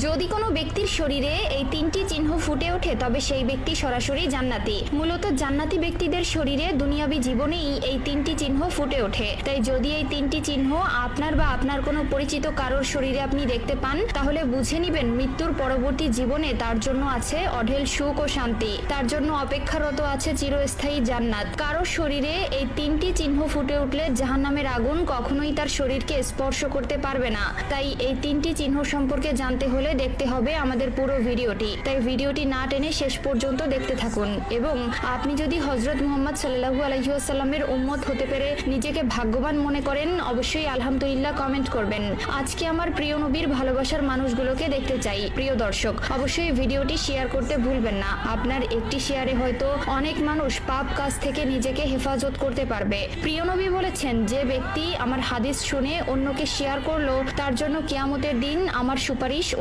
যদি কোনো ব্যক্তির শরীরে এই তিনটি চিহ্ন ফুটে ওঠে তবে সেই ব্যক্তি সরাসরি জান্নাতি। মূলত জান্নাতি ব্যক্তিদের শরীরে দুনিয়াবী জীবনেই এই তিনটি চিহ্ন ফুটে ওঠে। তাই যদি এই তিনটি চিহ্ন আপনার বা আপনার কোনো পরিচিত কারোর শরীরে আপনি দেখতে পান তাহলে বুঝে নিবেন মৃত্যুর পরবর্তী জীবনে তার জন্য আছে অঢেল সুখ ও শান্তি, তার জন্য অপেক্ষারত আছে চিরস্থায়ী জান্নাত। কারোর শরীরে এই তিনটি চিহ্ন ফুটে উঠলে জাহান্নামের আগুন কখনোই তার শরীরকে স্পর্শ করতে পারবে না। তাই এই তিনটি চিহ্ন সম্পর্কে জানতে হলে দেখতে হবে আমাদের পুরো ভিডিওটি। তাই ভিডিওটি না টেনে শেষ পর্যন্ত দেখতে থাকুন এবং আপনি যদি হযরত মুহাম্মদ সাল্লাল্লাহু আলাইহি ওয়াসাল্লামের উম্মত হতে পেরে নিজেকে ভাগ্যবান মনে করেন অবশ্যই আলহামদুলিল্লাহ কমেন্ট করবেন। আজকে আমার প্রিয় নবীর ভালোবাসার মানুষগুলোকে দেখতে চাই। প্রিয় দর্শক, অবশ্যই ভিডিওটি শেয়ার করতে ভুলবেন না। আপনার একটি শেয়ারে হয়তো অনেক মানুষ পাপ কাজ থেকে নিজেকে হেফাজত করতে পারবে। প্রিয় নবী বলেছেন, যে ব্যক্তি আমার হাদিস শুনে অন্যকে শেয়ার করলো তার জন্য কিয়ামতের দিন আমার সুপারিশ